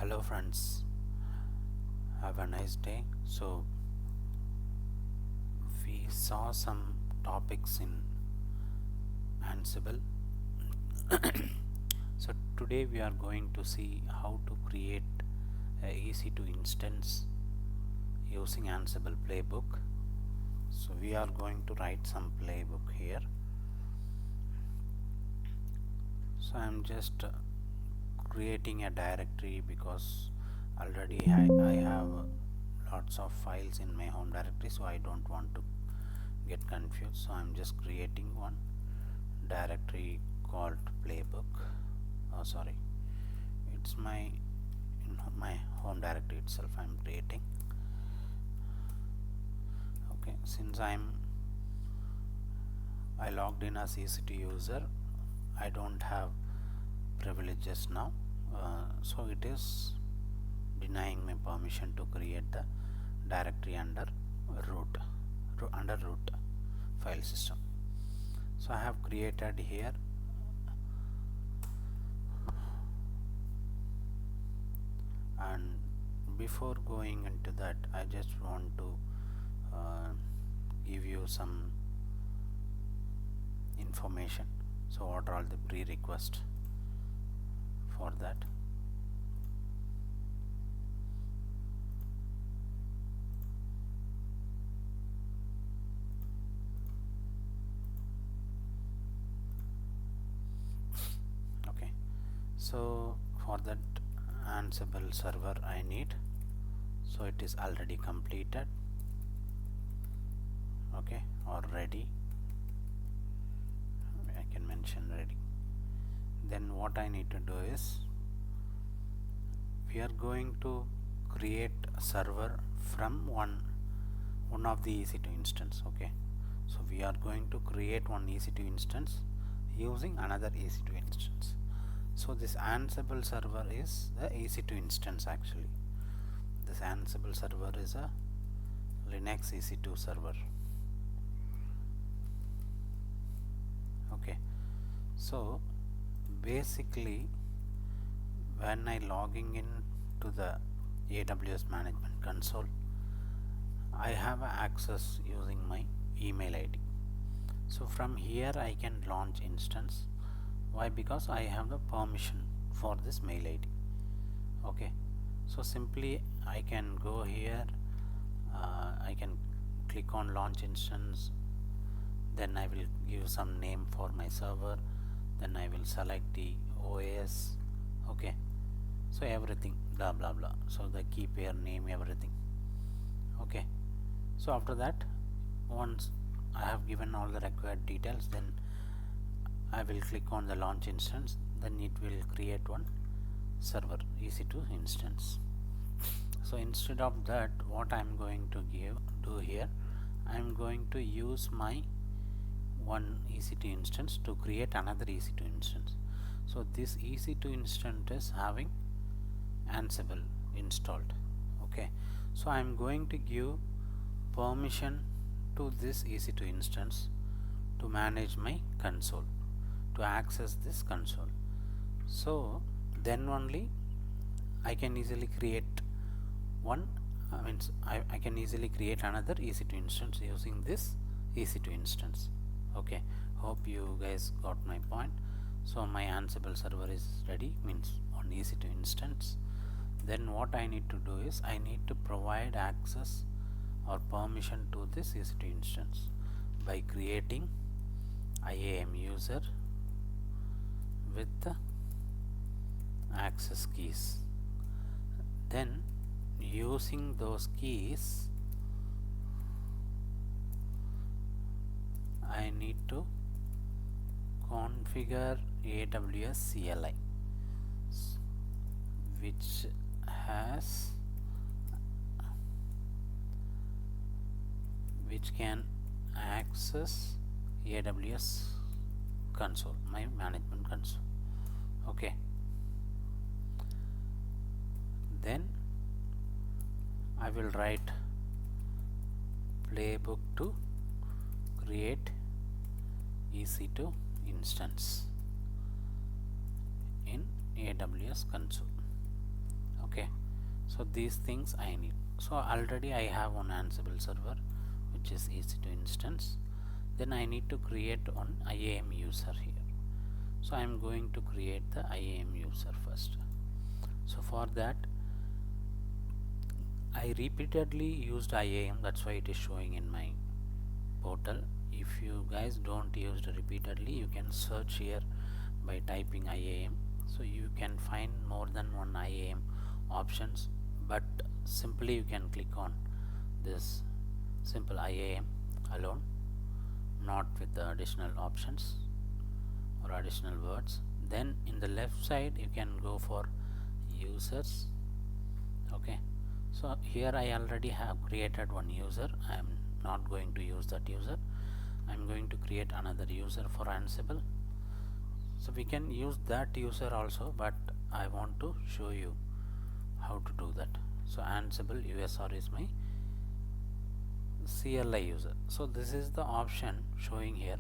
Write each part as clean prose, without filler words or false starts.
Hello friends, have a nice day. So we saw some topics in Ansible. So today we are going to see how to create a ec2 instance using Ansible playbook. So we are going to write some playbook here. So I'm just creating a directory because already I have lots of files in my home directory, so I don't want to get confused. So I'm just creating one directory called playbook. Oh sorry, it's my home directory itself I'm creating. Okay, since I logged in as ec2 user, I don't have privileges now, so it is denying me permission to create the directory under root file system. So I have created here, and before going into that I just want to give you some information. So what are all the prerequisites for that? Okay, so for that Ansible server I need, so it is already completed, okay, or ready. I can mention ready. Then what I need to do is, we are going to create a server from one of the ec2 instance. Okay, so we are going to create one ec2 instance using another ec2 instance. So this Ansible server is the ec2 instance. Actually, this Ansible server is a Linux ec2 server. Okay, so basically when I logging in to the AWS management console, I have access using my email ID. So from here I can launch instance. Why? Because I have the permission for this mail ID. Okay, so simply I can go here, I can click on launch instance, then I will give some name for my server, then I will select the OS. Okay, so everything blah blah blah, so the key pair name, everything. Okay, so after that, once I have given all the required details, then I will click on the launch instance, then it will create one server ec2 instance. So instead of that, what I'm going to do here, I'm going to use my one ec2 instance to create another ec2 instance. So this ec2 instance is having Ansible installed. Okay, so I'm going to give permission to this ec2 instance to manage my console, to access this console. So then only I can easily create one, I can easily create another ec2 instance using this ec2 instance. Okay, hope you guys got my point. So my Ansible server is ready, means on ec2 instance. Then what I need to do is, I need to provide access or permission to this ec2 instance by creating IAM user with the access keys. Then using those keys, I need to configure AWS CLI, which can access AWS console, my management console. Okay, then I will write playbook to create ec2 instance in AWS console. Okay, So these things I need. So already I have one Ansible server which is ec2 instance. Then I need to create one IAM user here. So I am going to create the IAM user first. So for that I repeatedly used IAM, that's why it is showing in my portal. If you guys don't use it repeatedly, you can search here by typing IAM. So you can find more than one IAM options, but simply you can click on this simple IAM alone, not with the additional options or additional words. Then in the left side you can go for users. Okay, so here I already have created one user. I am not going to use that user. I am going to create another user for Ansible. So we can use that user also, but I want to show you how to do that. So Ansible USR is my CLI user. So this is the option showing here.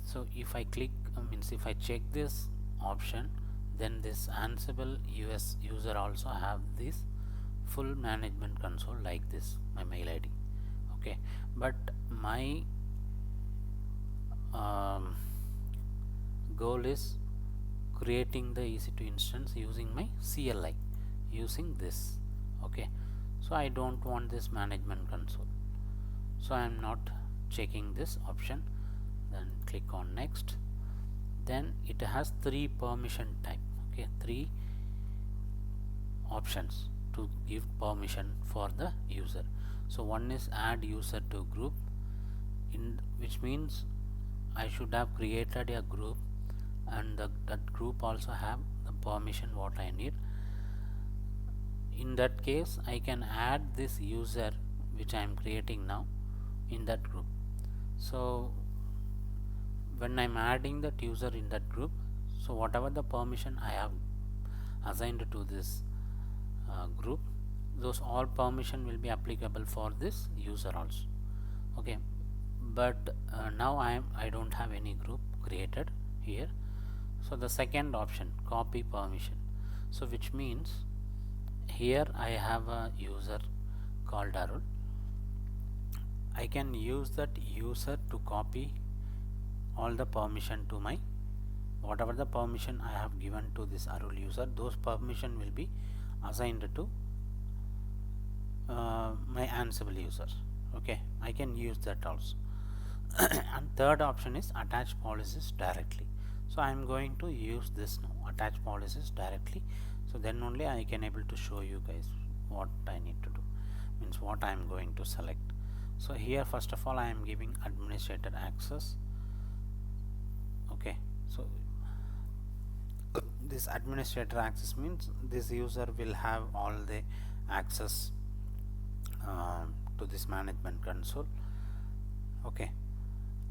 So if I click, means if I check this option, then this Ansible US user also have this full management console like this, my mail ID. Okay, but my goal is creating the ec2 instance using my CLI, using this. Okay, so I don't want this management console, so I am not checking this option. Then click on next. Then it has 3 permission type. Okay, 3 options to give permission for the user. So one is add user to group, which means I should have created a group, and that group also have the permission what I need. In that case I can add this user which I am creating now in that group. So when I am adding that user in that group, so whatever the permission I have assigned to this group, those all permission will be applicable for this user also. Okay, but now I don't have any group created here. So the second option, copy permission, so which means here I have a user called Arul. I can use that user to copy all the permission to my, whatever the permission I have given to this Arul user, those permission will be assigned to my Ansible user. Okay, I can use that also. And third option is attach policies directly. So I am going to use this now, attach policies directly. So then only I can able to show you guys what I need to do, means what I am going to select. So here first of all I am giving administrator access. Okay, so this administrator access means this user will have all the access to this management console. Okay,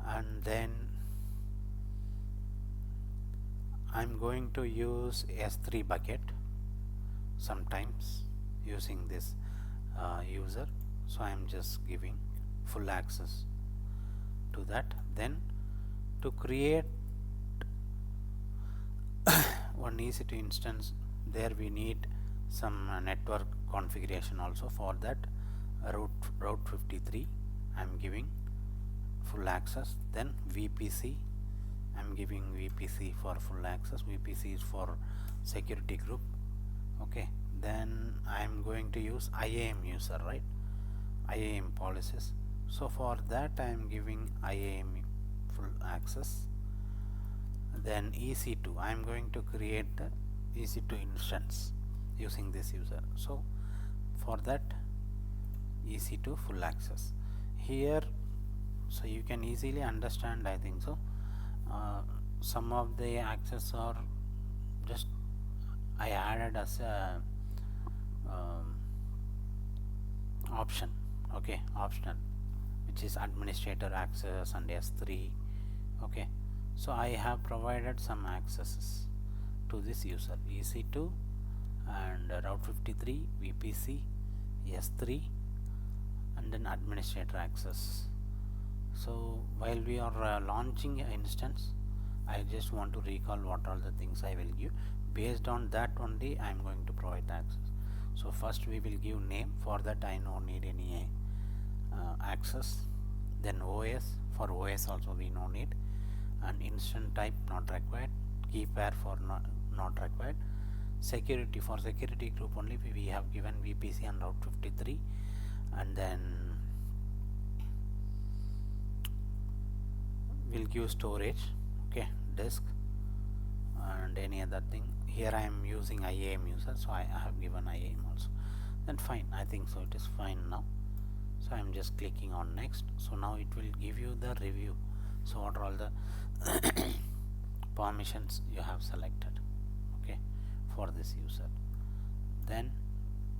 and then I'm going to use S3 bucket sometimes using this user. So I'm just giving full access to that. Then to create one ec2 instance, there we need some network configuration also. For that route 53 I'm giving full access. Then VPC I'm giving VPC for full access. VPC is for security group. Okay, then I'm going to use IAM user, right? IAM policies. So for that I am giving IAM full access. Then ec2 I am going to create the ec2 instance using this user. So for that ec2 full access here. So you can easily understand, I think so. Some of the access are just I added as a option. Okay, optional, which is administrator access and S3. Okay, so I have provided some accesses to this user, ec2 and route 53, VPC, S3, and then administrator access. So while we are launching an instance, I just want to recall what all the things I will give. based on that only I am going to provide the access. So first we will give name. For that I no need any access. Then OS, for OS also we no need, and instant type not required, key pair for not required. Security, for security group only we have given VPC and Route 53, and then we'll give storage, okay, disk and any other thing. Here I am using IAM user, so I have given IAM also. Then fine, I think so it is fine now. So I am just clicking on next. So now it will give you the review. So what are all the permissions you have selected, okay, for this user. Then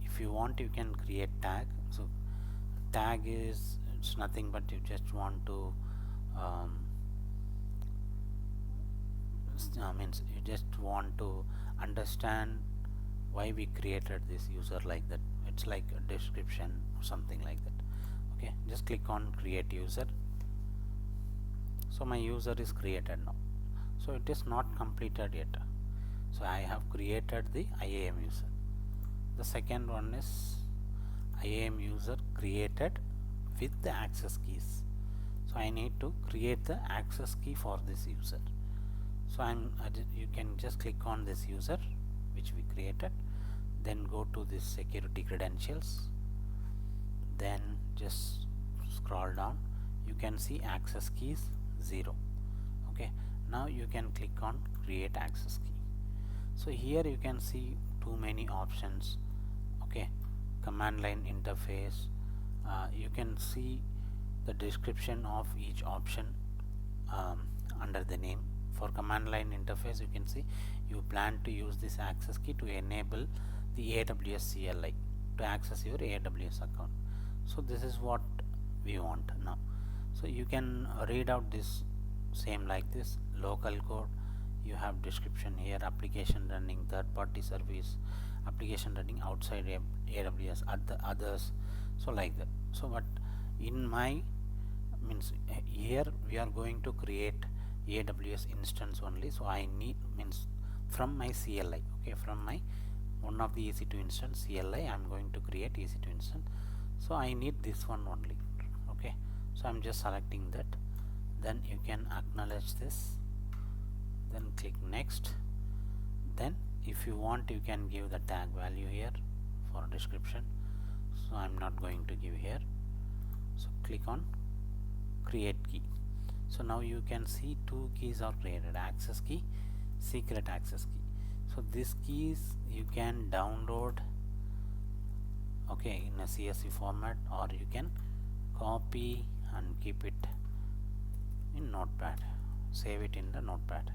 if you want you can create tag. So tag is, it's nothing but you just want to means you just want to understand why we created this user like that. It's like a description or something like that. Okay, just click on create user. So my user is created now. So it is not completed yet. So I have created the IAM user. The second one is IAM user created with the access keys. So I need to create the access key for this user. So you can just click on this user which we created, then go to this security credentials, then just scroll down. You can see access keys 0. Okay, now you can click on create access key. So here you can see too many options. Okay, command line interface. You can see the description of each option under the name. For command line interface, you can see you plan to use this access key to enable the AWS CLI to access your AWS account. So this is what we want now. So you can read out this same like this: local code, you have description here, application running third party service, application running outside AWS, others, so like that. So but in my means here we are going to create AWS instance only. So I need means from my CLI, okay, from my one of the EC2 instance CLI I am going to create EC2 instance. So I need this one only. Okay, so I'm just selecting that. Then you can acknowledge this, then click next. Then if you want you can give the tag value here for description. So I'm not going to give here. So click on create key. So now you can see two keys are created: access key, secret access key. So these keys you can download, okay, in a CSV format, or you can copy and keep it in notepad, save it in the notepad.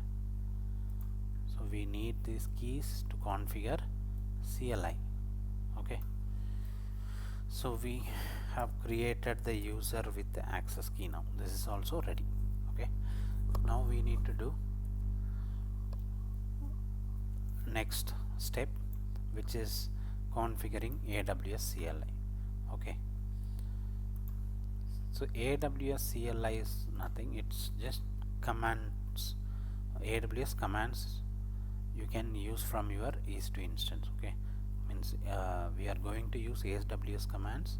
So we need these keys to configure CLI. Okay, so we have created the user with the access key. Now this is also ready. Okay, now we need to do next step, which is configuring AWS CLI. Okay, so AWS CLI is nothing, it's just commands, AWS commands you can use from your EC2 instance. Okay, means we are going to use AWS commands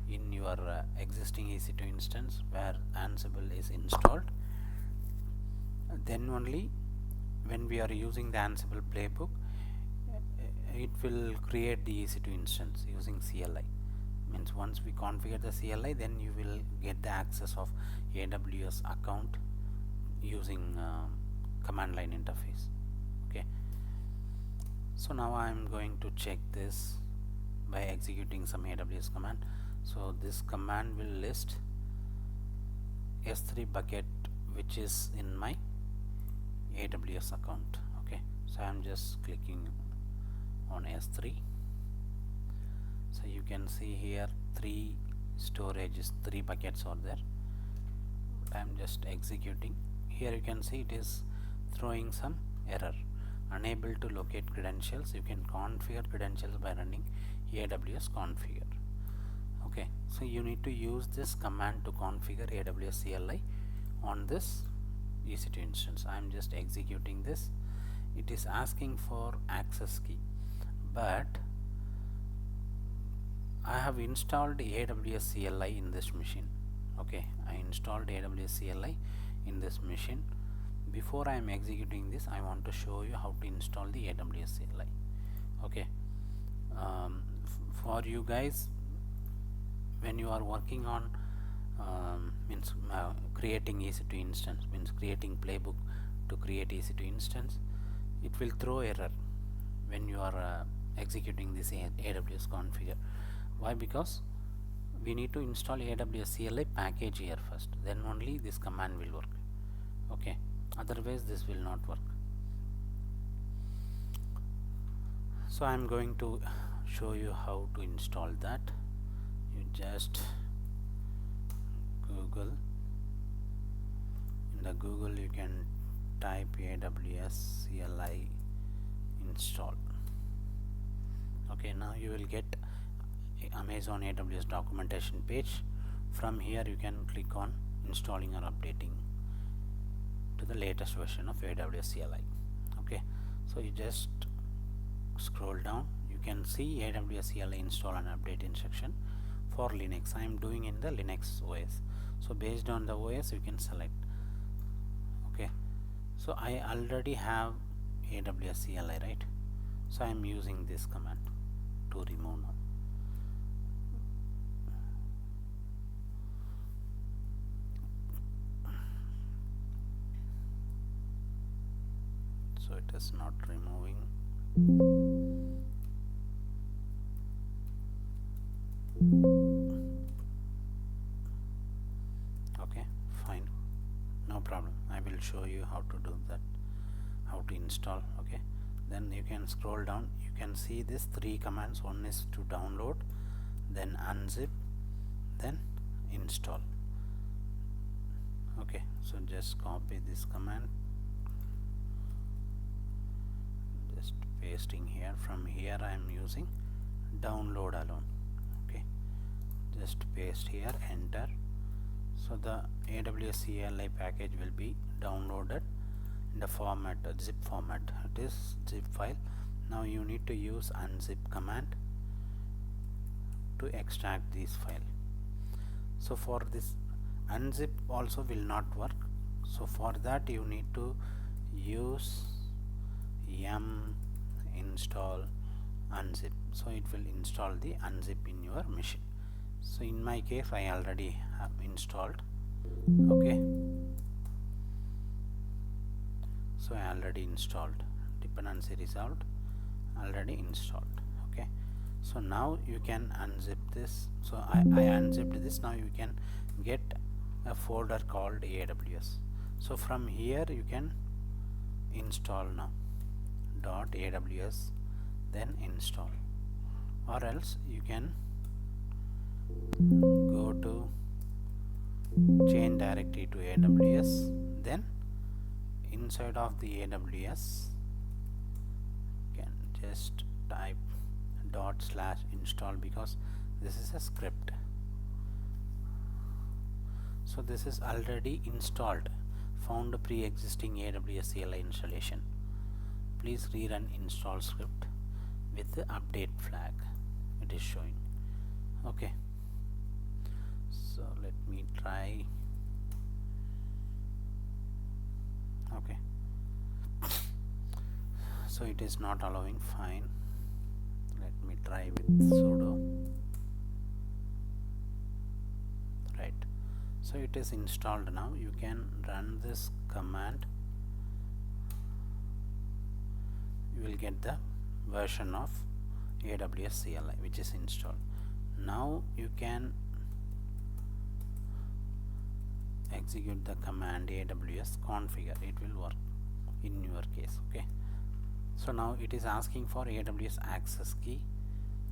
in your existing EC2 instance where Ansible is installed. Then only when we are using the Ansible playbook, it will create the EC2 instance using CLI. Means once we configure the CLI, then you will get the access of AWS account using command line interface. Okay, so now I am going to check this by executing some AWS command. So this command will list S3 bucket which is in my AWS account. Okay, so I am just clicking on S3. So you can see here 3 storages, 3 buckets are there. But I am just executing. Here you can see it is throwing some error: unable to locate credentials. You can configure credentials by running AWS configure. Okay, so you need to use this command to configure AWS CLI on this EC2 instance. I am just executing this. it is asking for access key, but I have installed AWS CLI in this machine. Okay, I installed AWS CLI in this machine. Before I am executing this, I want to show you how to install the AWS CLI. Okay, for you guys, when you are working on creating ec2 instance, means creating playbook to create ec2 instance, it will throw error when you are executing this AWS configure. Why? Because we need to install AWS CLI package here first, then only this command will work. Okay, otherwise this will not work. So I am going to show you how to install that. You just Google, in the Google you can type AWS CLI install. Okay, now you will get Amazon AWS documentation page. From here you can click on installing or updating to the latest version of AWS CLI. Okay, so you just scroll down, you can see AWS CLI install and update instruction for Linux. I am doing in the Linux OS, so based on the OS you can select. Okay, so I already have AWS CLI, right? So I am using this command to remove now. So it is not removing. Okay, fine, no problem. I will show you how to do that, how to install. Okay, then you can scroll down, you can see this 3 commands. One is to download, then unzip, then install. Okay, so just copy this command, just pasting here. From here I am using download alone. Okay, just paste here, enter. So the AWS CLI package will be downloaded in the format, zip format. It is zip file. Now you need to use unzip command to extract this file. So for this unzip also will not work, so for that you need to use yum install unzip, so it will install the unzip in your machine. So in my case I already have installed. Okay, so I already installed, dependency resolved, already installed. Okay, so now you can unzip this. So I unzipped this. Now you can get a folder called AWS. So from here you can install now .aws, then install, or else you can go to change directory to AWS, then inside of the AWS you can just type /install, because this is a script. So this is already installed, found a pre-existing AWS CLI installation. Please rerun install script with the update flag, it is showing. Okay, so let me try. Okay, so it is not allowing. Fine, let me try with sudo. Right, so it is installed. Now you can run this command, you will get the version of AWS CLI which is installed. Now you can execute the command AWS configure, it will work in your case. Okay, so now it is asking for AWS access key.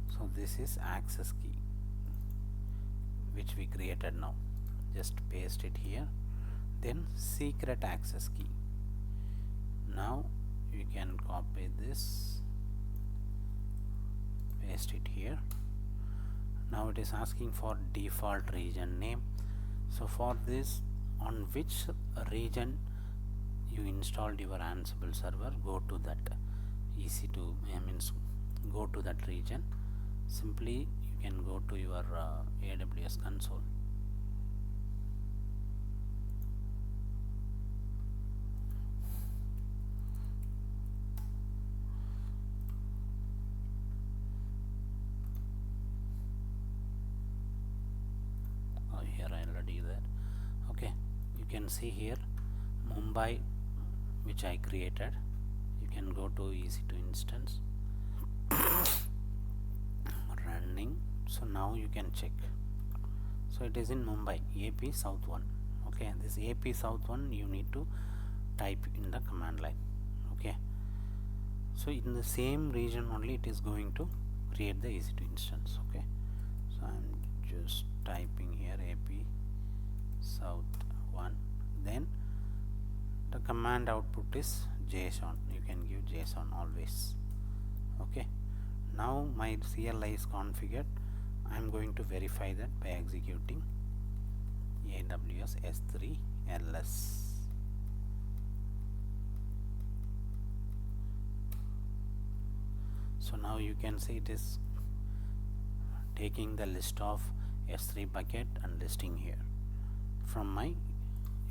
So this is access key which we created. Now just paste it here, then secret access key. Now you can copy this, paste it here. Now it is asking for default region name. So for this, on which region you installed your Ansible server, go to that ec2 means go to that region. Simply you can go to your AWS console. Here I already there. Okay, you can see here Mumbai, which I created. You can go to ec2 instance running. So now you can check. So it is in Mumbai, AP South 1. Okay, this AP South 1 you need to type in the command line. Okay, so in the same region only it is going to create the ec2 instance. Okay, so I'm just typing here AP South 1, then the command output is JSON. You can give JSON always. Okay, now my CLI is configured. I'm going to verify that by executing AWS S3 ls. So now you can see it is taking the list of S3 bucket and listing here from my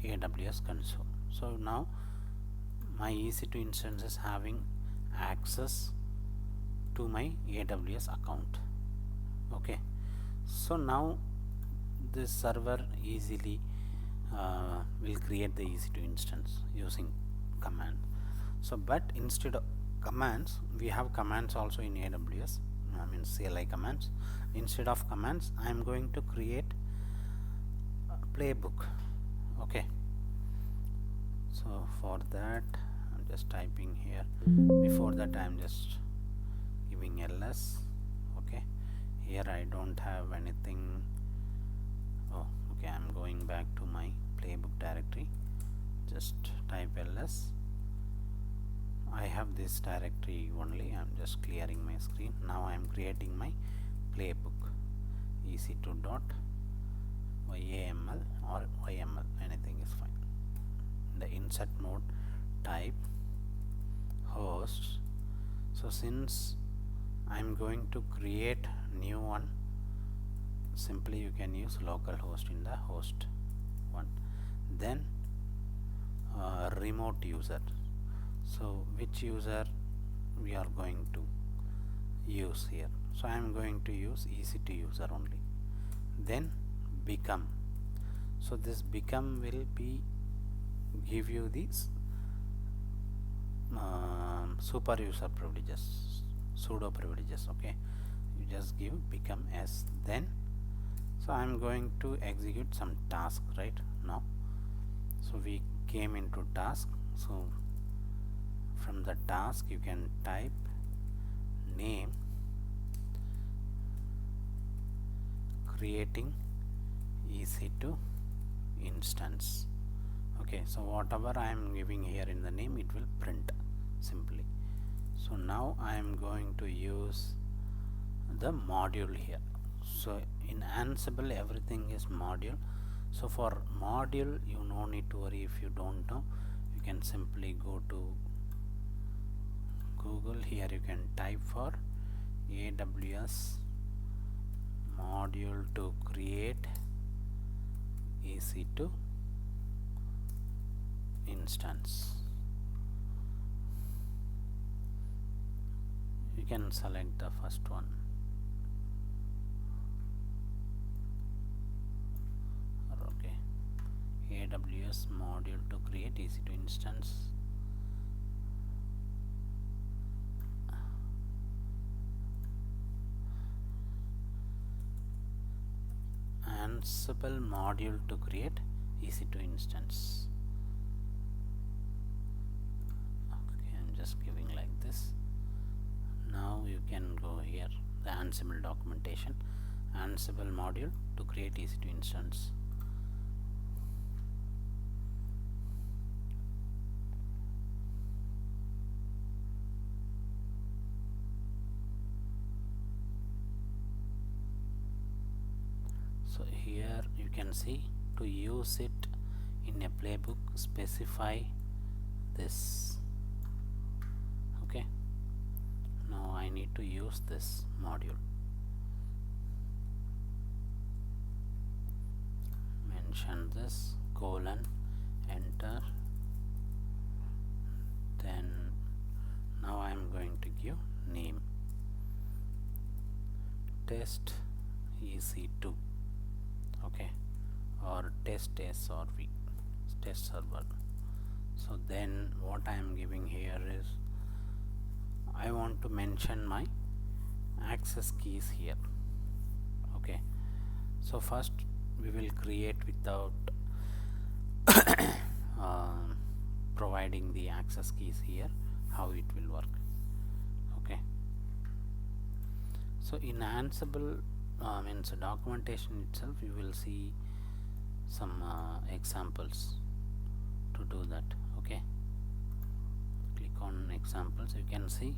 AWS console. So now my EC2 instance is having access to my AWS account. Okay, so now this server easily will create the EC2 instance using command. So but instead of commands, we have commands also in AWS, I mean CLI commands. Instead of commands, I am going to create a playbook. Okay, so for that I'm just typing here. Before that I am just giving ls. Okay, here I don't have anything. Oh, okay, I'm going back to my playbook directory. Just type ls. I have this directory only. I'm just clearing my screen. Now I am creating my playbook ec2 dot YAML or YML, anything is fine. The insert mode, type hosts. So since I'm going to create new one, simply you can use localhost in the host one. Then remote user. So which user we are going to use here? So I am going to use ec2 user only. Then become. So this become will be give you these super user privileges, sudo privileges. Okay, you just give become s. Then so I am going to execute some task right now. So we came into task. So from the task you can type name creating ec2 instance. Okay, so whatever I am giving here in the name, it will print simply. So now I am going to use the module here. So in Ansible everything is module. So for module you no need to worry. If you don't know, you can simply go to Google. Here you can type for AWS module to create ec2 instance. You can select the first one. Okay, AWS module to create ec2 instance. Ansible module to create ec2 instance. Okay, I'm just giving like this. Now you can go here, the Ansible documentation, Ansible module to create ec2 instance. So here you can see, to use it in a playbook, specify this. Okay, now I need to use this module. Mention this, colon, enter. Then now I am going to give name test ec2, okay, or test SRV, test server. So then what I am giving here is I want to mention my access keys here. Okay, so first we will create without providing the access keys here, how it will work. Okay, so in ansible means documentation itself, you will see some examples to do that. Okay, click on examples. You can see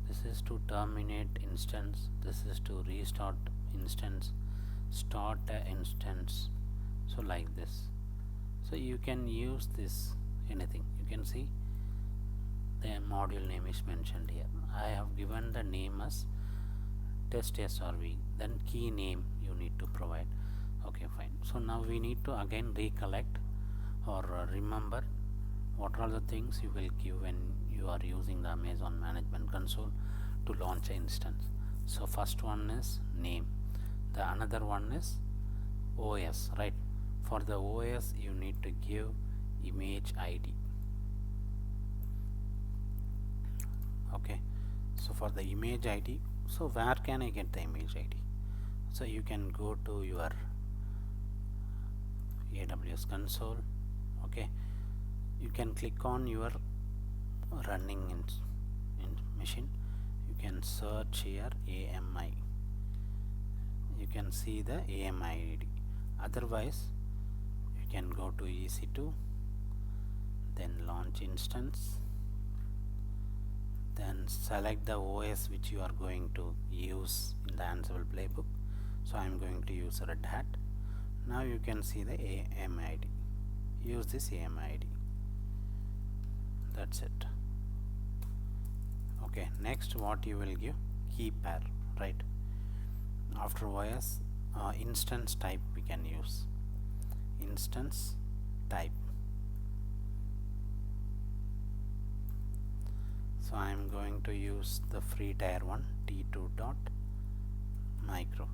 this is to terminate instance, this is to restart instance, start a instance, so like this. So you can use this anything. You can see the module name is mentioned here. I have given the name as test SRV, then key name you need to provide. Okay, fine. So now we need to again recollect or remember what are the things you will give when you are using the Amazon Management Console to launch an instance. So first one is name, the another one is OS, right? For the OS you need to give image ID. Okay, so for the image ID, so where can I get the image ID? So you can go to your AWS console. Okay, you can click on your running in machine. You can search here AMI. You can see the AMI ID. Otherwise, you can go to ec2, then launch instance, then select the OS which you are going to use in the Ansible playbook. So I am going to use Red Hat. Now you can see the AMI ID. Use this AMI ID. That's it. Okay, next what you will give, key pair, right? After OS, instance type we can use. Instance type. So I am going to use the free tier one t2.micro.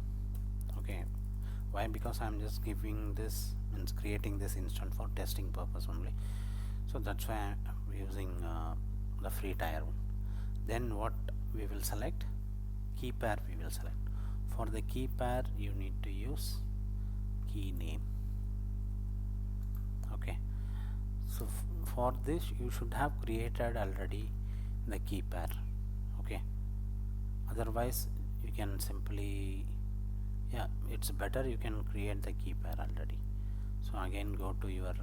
Okay, why? Because I am just giving this, means creating this instance for testing purpose only. So that's why I am using the free tier one. Then what we will select, key pair we will select. For the key pair you need to use key name. Okay, so for this you should have created already the key pair. Okay, otherwise you can simply, yeah, it's better you can create the key pair already. So again go to your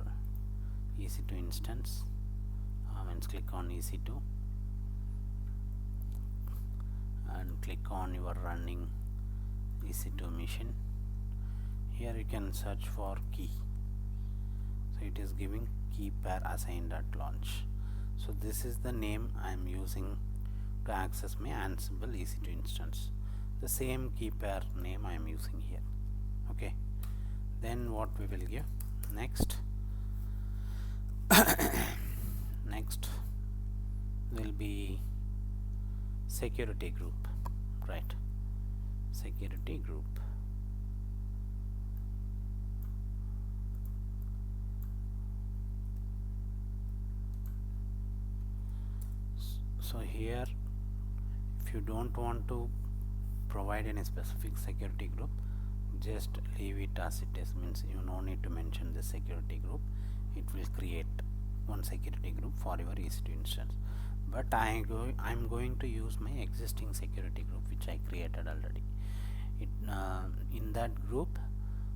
ec2 instance, means click on ec2 and click on your running ec2 machine. Here you can search for key. So it is giving key pair assigned at launch. So this is the name I am using to access my Ansible ec2 instance. The same key pair name I am using here. Okay, then what we will give next next will be security group, right? Security group. So here if you don't want to provide any specific security group, just leave it as it is, means you no need to mention the security group. It will create one security group for your ec2 instance. But I'm going to use my existing security group which I created already. In that group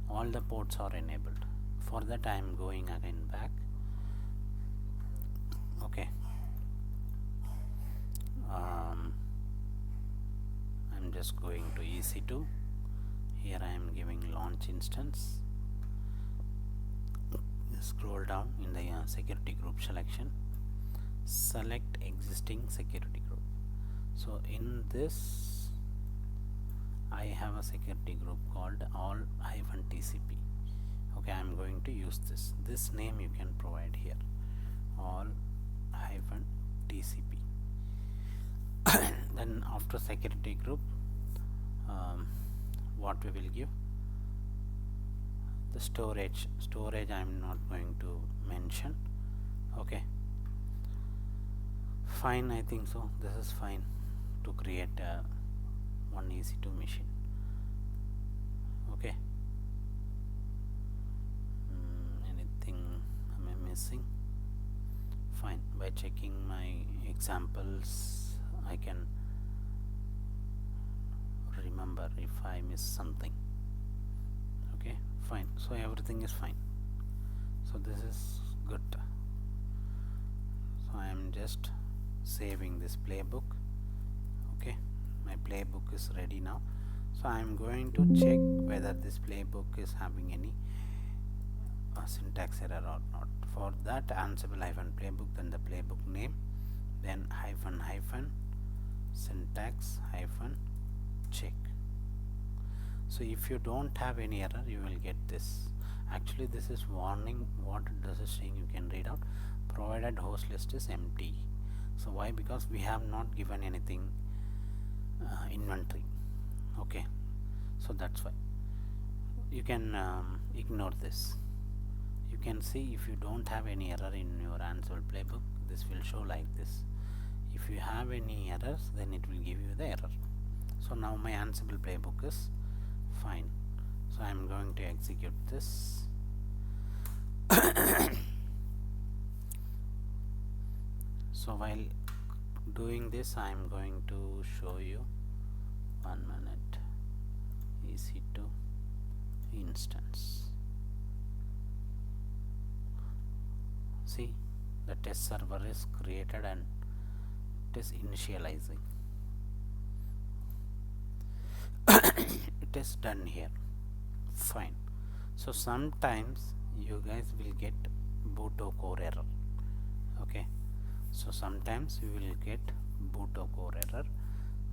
all the ports are enabled. For that I am going again back. Okay, I'm just going to ec2. Here I am giving launch instance. Scroll down in the security group selection. select existing security group. So in this I have a security group called all-tcp. Okay, I'm going to use this name you can provide here, all-tcp. Then after security group, what we will give, the storage I'm not going to mention. Okay, fine, I think so. This is fine to create one ec2 machine. Okay, anything am I missing? Fine, by checking my examples I can remember if I miss something. Okay, fine, so everything is fine, so this is good. So I am just saving this playbook. Okay, my playbook is ready now, so I am going to check whether this playbook is having any syntax error or not. For that, ansible -playbook, then the playbook name, then -- syntax -check. So if you don't have any error, you will get this. Actually, this is warning. What does it saying? You can read out. Provided host list is empty. So why? Because we have not given anything inventory. Okay, so that's why you can ignore this. You can see if you don't have any error in your Ansible playbook, this will show like this. If you have any errors, then it will give you the error. So now my Ansible playbook is fine, so I am going to execute this. So while doing this, I am going to show you 1 minute ec2 instance. See, the test server is created and it is initializing. It is done here. Fine. So sometimes you guys will get boot-o-core error. Okay, so sometimes you will get boot-o-core error.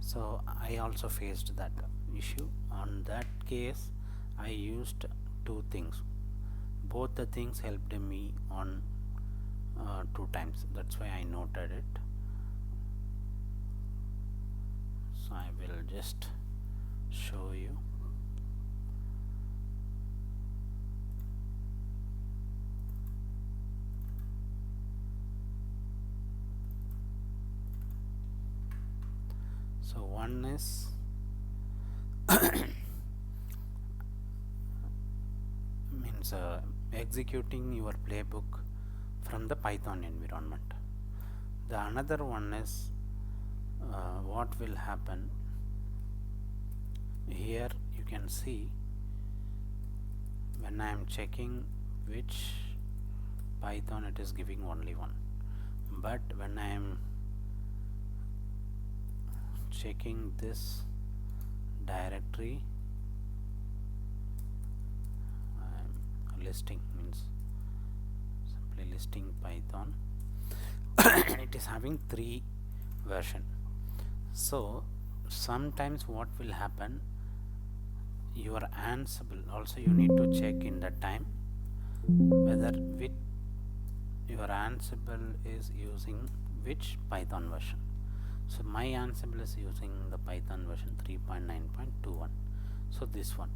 So I also faced that issue. On that case, I used two things. Both the things helped me on 2 times. That's why I noted it. So I will just show you. So one is means executing your playbook from the Python environment. The another one is what will happen here. You can see when I am checking which Python, it is giving only one, but when I am checking this directory, I am listing, means simply listing Python, it is having 3 version. So sometimes what will happen, your Ansible also you need to check in the time whether with your Ansible is using which Python version. So my Ansible is using the Python version 3.9.21, so this one.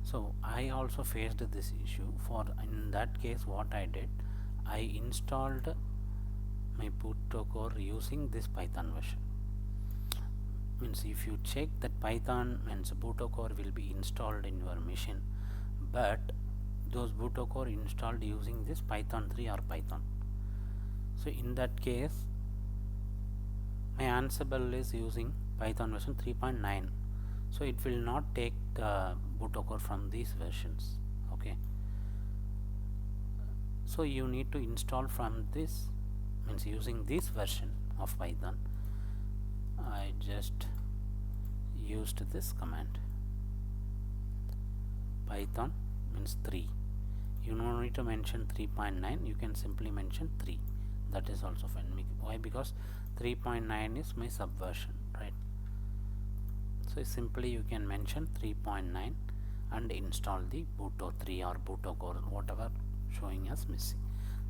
So I also faced this issue. For in that case, what I did, I installed my boot-o-core using this Python version. Means if you check that Python means boot-o-core will be installed in your machine, but those boot-o-core installed using this Python 3 or Python. So in that case, my Ansible is using Python version 3.9, so it will not take the boot-o-core from these versions. Okay, so you need to install from this, means using this version of Python. I just used this command, Python means 3. You don't need to mention 3.9, you can simply mention 3. that is also fine. Why? Because 3.9 is my subversion, right? So simply you can mention 3.9 and install the Bhutto 3 or Bhutto core, whatever showing as missing.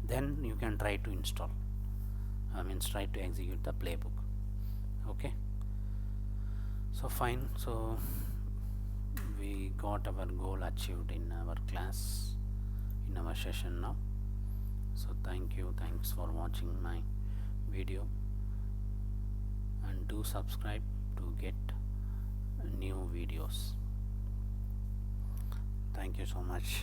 Then you can try to install, try to execute the playbook. Okay, so fine. So we got our goal achieved in our class, in our session now. So thanks for watching my video, and do subscribe to get new videos. Thank you so much.